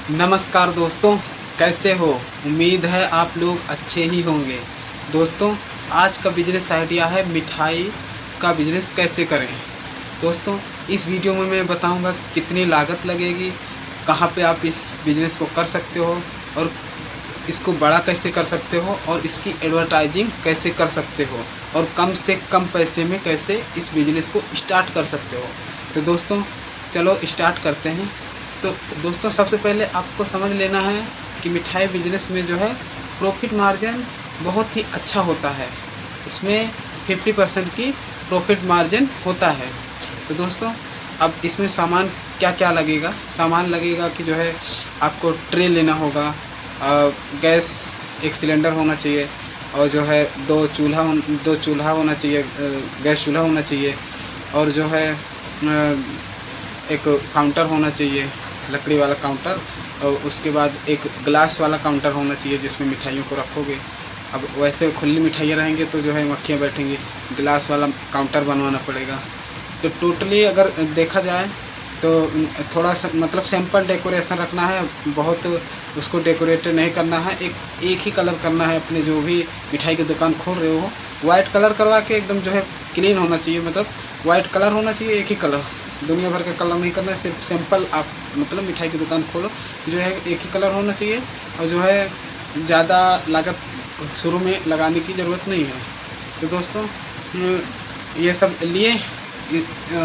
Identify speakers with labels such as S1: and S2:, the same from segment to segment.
S1: नमस्कार दोस्तों, कैसे हो? उम्मीद है आप लोग अच्छे ही होंगे। दोस्तों, आज का बिजनेस आइडिया है मिठाई का बिजनेस कैसे करें। दोस्तों, इस वीडियो में मैं बताऊंगा कितनी लागत लगेगी, कहां पे आप इस बिजनेस को कर सकते हो और इसको बड़ा कैसे कर सकते हो और इसकी एडवर्टाइजिंग कैसे कर सकते हो और कम से कम पैसे में कैसे इस बिजनेस को स्टार्ट कर सकते हो। तो दोस्तों, चलो स्टार्ट करते हैं। तो दोस्तों, सबसे पहले आपको समझ लेना है कि मिठाई बिजनेस में जो है प्रॉफिट मार्जिन बहुत ही अच्छा होता है। इसमें 50% की प्रॉफिट मार्जिन होता है। तो दोस्तों, अब इसमें सामान क्या क्या लगेगा। सामान लगेगा कि जो है आपको ट्रे लेना होगा, गैस एक सिलेंडर होना चाहिए और जो है दो चूल्हा होना चाहिए, गैस चूल्हा होना चाहिए और जो है एक काउंटर होना चाहिए, लकड़ी वाला काउंटर। और उसके बाद एक ग्लास वाला काउंटर होना चाहिए जिसमें मिठाइयों को रखोगे। अब वैसे खुली मिठाइयाँ रहेंगे तो जो है मक्खियाँ बैठेंगी, ग्लास वाला काउंटर बनवाना पड़ेगा। तो टोटली अगर देखा जाए तो थोड़ा सा मतलब सिंपल डेकोरेशन रखना है, बहुत उसको डेकोरेट नहीं करना है। एक ही कलर करना है। अपने जो भी मिठाई की दुकान खोल रहे हो वाइट कलर करवा के एकदम जो है क्लीन होना चाहिए, मतलब वाइट कलर होना चाहिए, एक ही कलर, दुनिया भर का कलर नहीं करना है। सिर्फ सिंपल आप मतलब मिठाई की दुकान खोलो, जो है एक ही कलर होना चाहिए और जो है ज़्यादा लागत शुरू में लगाने की ज़रूरत नहीं है। तो दोस्तों, ये सब लिए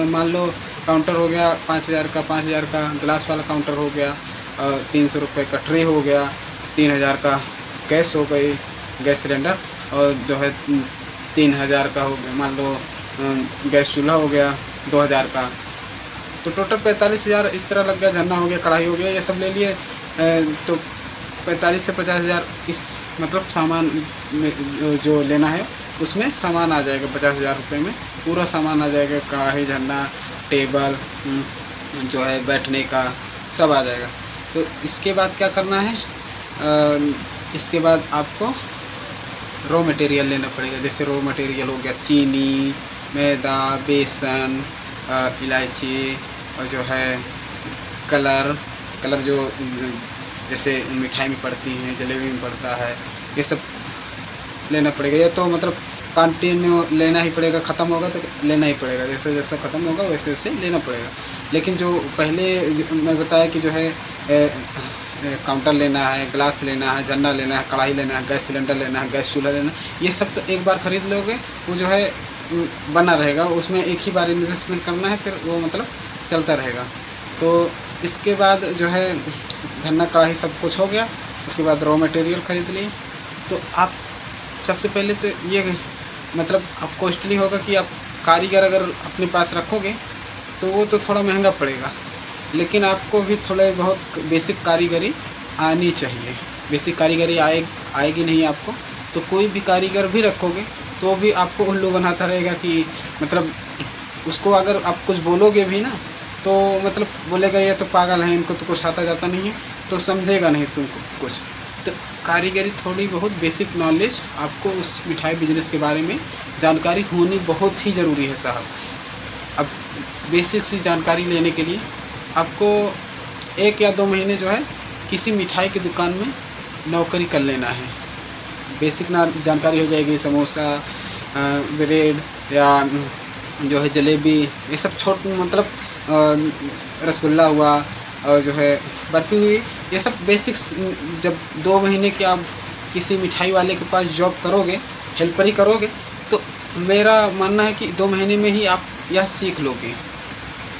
S1: मान लो काउंटर हो गया 5,000 का, 5,000 का ग्लास वाला काउंटर हो गया, 300 रुपये का ट्रे हो गया, 3,000 का गैस हो गई, गैस सिलेंडर, और जो है 3,000 का हो गया मान लो गैस चूल्हा हो गया, 2,000 का। तो टोटल 45,000 इस तरह लग गया। झरना हो गया, कढ़ाई हो गया, ये सब ले लिए। तो 45 से 50,000 इस मतलब सामान में जो लेना है उसमें सामान आ जाएगा। 50,000 रुपये में पूरा सामान आ जाएगा, कढ़ाई, झरना, टेबल, जो है बैठने का सब आ जाएगा। तो इसके बाद क्या करना है, इसके बाद आपको रॉ मटेरियल लेना पड़ेगा। जैसे रॉ मटेरियल हो गया चीनी, मैदा, बेसन, इलायची और जो है कलर जो जैसे मिठाई में पड़ती हैं, जलेबी में पड़ता है, ये सब लेना पड़ेगा। ये तो मतलब कंटिन्यू लेना ही पड़ेगा, ख़त्म होगा तो लेना ही पड़ेगा, जैसे जैसे ख़त्म होगा वैसे वैसे लेना पड़ेगा। लेकिन जो पहले मैं बताया कि जो है काउंटर लेना है, ग्लास लेना है, झरना लेना है, कढ़ाई लेना है, गैस सिलेंडर लेना है, गैस चूल्हा लेना है, ये सब तो एक बार ख़रीद लोगे वो जो है बना रहेगा। उसमें एक ही बार इन्वेस्टमेंट करना है, फिर वो मतलब चलता रहेगा। तो इसके बाद जो है झरना, कढ़ाई सब कुछ हो गया। उसके बाद रॉ मटेरियल ख़रीद लिए। तो आप सबसे पहले तो ये मतलब अब कॉस्टली होगा कि आप कारीगर अगर अपने पास रखोगे तो वो तो थोड़ा महंगा पड़ेगा, लेकिन आपको भी थोड़े बहुत बेसिक कारीगरी आनी चाहिए। बेसिक कारीगरी आएगी नहीं आपको तो कोई भी कारीगर भी रखोगे तो भी आपको उल्लू बनाता रहेगा कि मतलब उसको अगर आप कुछ बोलोगे भी ना तो मतलब बोलेगा ये तो पागल है, इनको तो कुछ आता जाता नहीं है, तो समझेगा नहीं तुमको कुछ। तो कारीगरी थोड़ी बहुत बेसिक नॉलेज आपको उस मिठाई बिजनेस के बारे में जानकारी होनी बहुत ही ज़रूरी है साहब। अब बेसिक सी जानकारी लेने के लिए आपको 1 या 2 महीने जो है किसी मिठाई की दुकान में नौकरी कर लेना है। बेसिक जानकारी हो जाएगी। समोसा, ब्रेड या जो है जलेबी, ये सब मतलब रसगुल्ला हुआ और जो है बर्फ़ी हुई, ये सब बेसिक्स। जब 2 महीने की आप किसी मिठाई वाले के पास जॉब करोगे, हेल्पर ही करोगे, तो मेरा मानना है कि 2 महीने में ही आप यह सीख लोगे।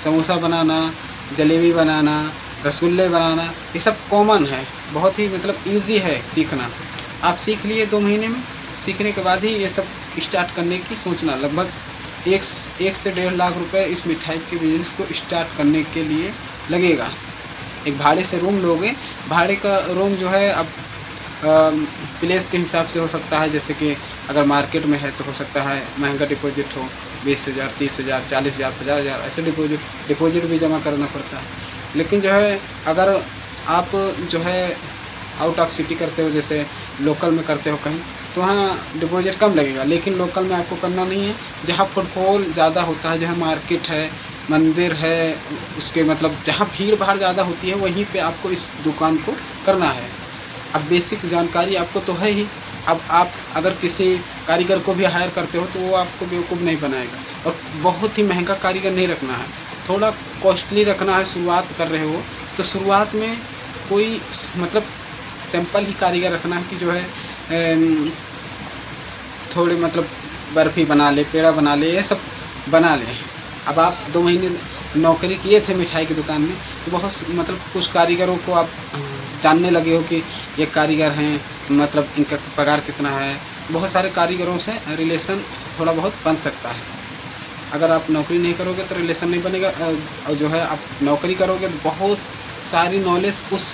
S1: समोसा बनाना, जलेबी बनाना, रसगुल्ले बनाना, ये सब कॉमन है, बहुत ही मतलब ईज़ी है सीखना। आप सीख लिए 2 महीने में। सीखने के बाद ही ये सब स्टार्ट करने की सोचना। लगभग 1 से 1.5 लाख रुपए इस मिठाई के बिज़नेस को स्टार्ट करने के लिए लगेगा। एक भाड़े से रूम लोगे, भाड़े का रूम जो है अब प्लेस के हिसाब से हो सकता है। जैसे कि अगर मार्केट में है तो हो सकता है महंगा डिपॉजिट हो, 20,000, 30,000, 40,000, 50,000 ऐसे डिपॉजिट भी जमा करना पड़ता है। लेकिन जो है अगर आप जो है आउट ऑफ सिटी करते हो, जैसे लोकल में करते हो कहीं, तो वहाँ डिपॉजिट कम लगेगा। लेकिन लोकल में आपको करना नहीं है, जहाँ फुटफॉल ज़्यादा होता है, जहाँ मार्केट है, मंदिर है, उसके मतलब जहाँ भीड़ भाड़ ज़्यादा होती है वहीं पे आपको इस दुकान को करना है। अब बेसिक जानकारी आपको तो है ही। अब आप अगर किसी कारीगर को भी हायर करते हो तो वो आपको बेवकूफ़ नहीं बनाएगा, और बहुत ही महंगा कारीगर नहीं रखना है, थोड़ा कॉस्टली रखना है। शुरुआत कर रहे हो तो शुरुआत में कोई मतलब सिंपल ही कारीगर रखना है कि जो है थोड़े मतलब बर्फ़ी बना ले, पेड़ा बना ले, ये सब बना ले। अब आप 2 महीने नौकरी किए थे मिठाई की दुकान में तो बहुत मतलब कुछ कारीगरों को आप जानने लगे हो कि ये कारीगर हैं, मतलब इनका पगार कितना है। बहुत सारे कारीगरों से रिलेशन थोड़ा बहुत बन सकता है। अगर आप नौकरी नहीं करोगे तो रिलेशन नहीं बनेगा, और जो है आप नौकरी करोगे तो बहुत सारी नॉलेज उस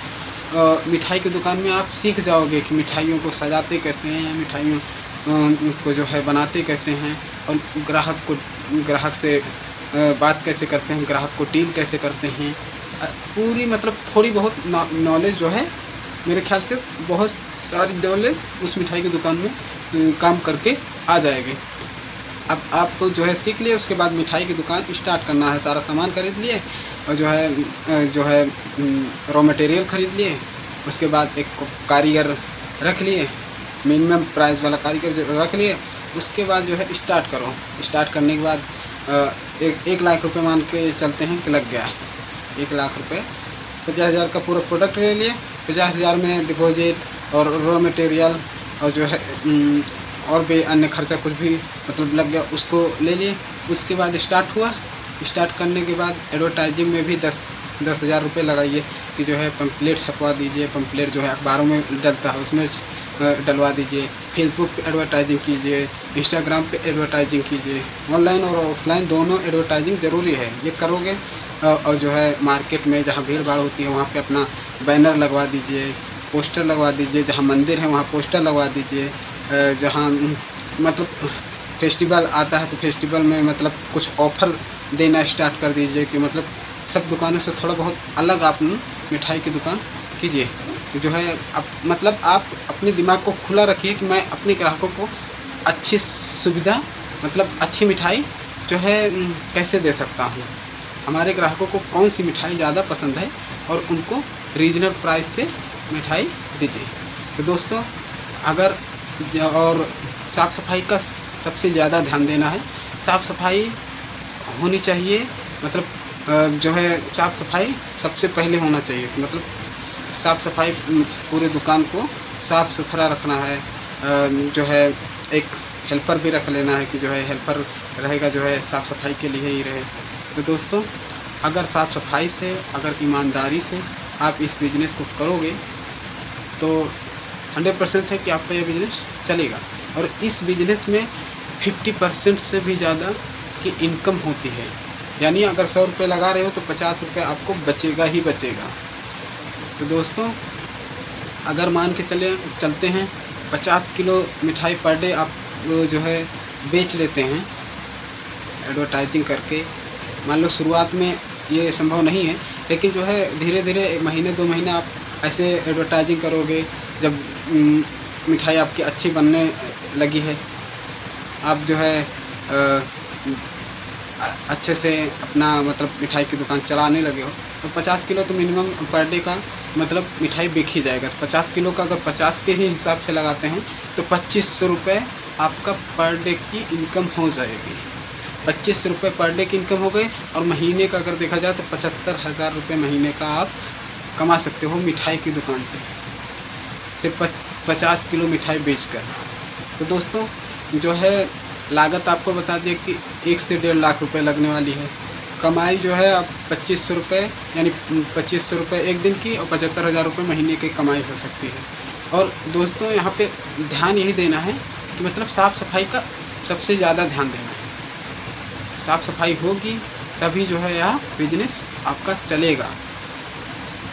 S1: मिठाई की दुकान में आप सीख जाओगे कि मिठाइयों को सजाते कैसे हैं, मिठाइयों को जो है बनाते कैसे हैं, और ग्राहक से बात कैसे करते हैं, ग्राहक को डील कैसे करते हैं। पूरी मतलब थोड़ी बहुत नॉलेज जो है, मेरे ख्याल से बहुत सारी नॉलेज उस मिठाई की दुकान में काम करके आ जाएगी। अब आप जो है सीख लिए, उसके बाद मिठाई की दुकान स्टार्ट करना है। सारा सामान खरीद लिए और जो है रॉ मटेरियल खरीद लिए, उसके बाद एक कारीगर रख लिए, मिनिमम प्राइस वाला कारीगर जो रख लिए। उसके बाद जो है स्टार्ट करो। स्टार्ट करने के बाद 1 लाख रुपए मान के चलते हैं कि लग गया। 1 लाख रुपए 50,000 का पूरा प्रोडक्ट ले लिए, 50,000 में डिपॉजिट और रॉ मटेरियल और जो है और भी अन्य खर्चा कुछ भी मतलब लग गया, उसको ले लिए। उसके बाद स्टार्ट हुआ। स्टार्ट करने के बाद एडवर्टाइजिंग में भी 10,000 रुपये लगाइए कि जो है पम्पलेट छपवा दीजिए। पम्पलेट जो है अखबारों में डलता है उसमें डलवा दीजिए। फेसबुक पे एडवर्टाइजिंग कीजिए, इंस्टाग्राम पे एडवर्टाइजिंग कीजिए। ऑनलाइन और ऑफलाइन दोनों एडवर्टाइजिंग ज़रूरी है। ये करोगे और जो है मार्केट में जहाँ भीड़ भाड़ होती है वहाँ पे अपना बैनर लगवा दीजिए, पोस्टर लगवा दीजिए। जहाँ मंदिर है वहाँ पोस्टर लगवा दीजिए। जहाँ मतलब फेस्टिवल आता है तो फेस्टिवल में मतलब कुछ ऑफ़र देना स्टार्ट कर दीजिए कि मतलब सब दुकानों से थोड़ा बहुत अलग आप मिठाई की दुकान कीजिए। जो है मतलब आप अपने दिमाग को खुला रखिए कि मैं अपने ग्राहकों को अच्छी सुविधा मतलब अच्छी मिठाई जो है कैसे दे सकता हूँ। हमारे ग्राहकों को कौन सी मिठाई ज़्यादा पसंद है और उनको रीजनल प्राइस से मिठाई दीजिए। तो दोस्तों अगर और साफ़ सफाई का सबसे ज़्यादा ध्यान देना है। साफ़ सफाई होनी चाहिए, मतलब जो है साफ़ सफाई सबसे पहले होना चाहिए। मतलब साफ़ सफाई पूरे दुकान को साफ़ सुथरा रखना है। जो है एक हेल्पर भी रख लेना है कि जो है हेल्पर रहेगा जो है साफ़ सफाई के लिए ही रहे। तो दोस्तों अगर साफ़ सफाई से, अगर ईमानदारी से आप इस बिज़नेस को करोगे तो 100% है कि आपका ये बिज़नेस चलेगा। और इस बिज़नेस में 50% से भी ज़्यादा की इनकम होती है। यानी अगर 100 रुपये लगा रहे हो तो 50 रुपये आपको बचेगा ही बचेगा। तो दोस्तों अगर मान के चलते हैं 50 किलो मिठाई पर डे आप जो है बेच लेते हैं एडवर्टाइजिंग करके। मान लो शुरुआत में ये संभव नहीं है, लेकिन जो है धीरे धीरे 1 महीने 2 महीने आप ऐसे एडवर्टाइजिंग करोगे। जब मिठाई आपकी अच्छी बनने लगी है, आप जो है अच्छे से अपना मतलब मिठाई की दुकान चलाने लगे हो तो 50 किलो तो मिनिमम पर डे का मतलब मिठाई बिक ही जाएगा। तो 50 किलो का अगर 50 के ही हिसाब से लगाते हैं तो 2500 रुपये आपका पर डे की इनकम हो जाएगी। 2500 रुपये पर डे की इनकम हो गई। और महीने का अगर देखा जाए तो 75,000 रुपये महीने का आप कमा सकते हो मिठाई की दुकान से, सिर्फ 50 किलो मिठाई बेचकर। तो दोस्तों जो है लागत आपको बता दिए कि 1 से 1.5 लाख रुपए लगने वाली है। कमाई जो है आप 2500 रुपये यानी 2500 रुपये एक दिन की और 75,000 रुपये महीने की कमाई हो सकती है। और दोस्तों यहाँ पे ध्यान यही देना है कि मतलब साफ़ सफाई का सबसे ज़्यादा ध्यान देना है। साफ़ सफाई होगी तभी जो है यह बिजनेस आपका चलेगा।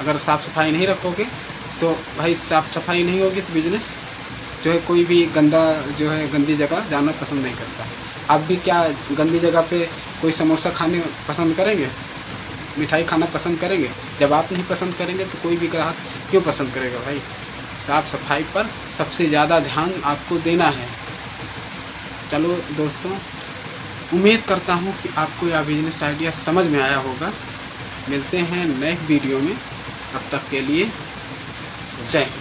S1: अगर साफ़ सफाई नहीं रखोगे तो भाई साफ़ सफाई नहीं होगी तो बिजनेस जो है कोई भी गंदी जगह जाना पसंद नहीं करता। आप भी क्या गंदी जगह पे कोई समोसा खाने पसंद करेंगे, मिठाई खाना पसंद करेंगे? जब आप नहीं पसंद करेंगे तो कोई भी ग्राहक क्यों पसंद करेगा भाई। साफ़ सफाई पर सबसे ज़्यादा ध्यान आपको देना है। चलो दोस्तों उम्मीद करता हूँ कि आपको यह बिजनेस आइडिया समझ में आया होगा। मिलते हैं नेक्स्ट वीडियो में, तब तक के लिए जय हिंद।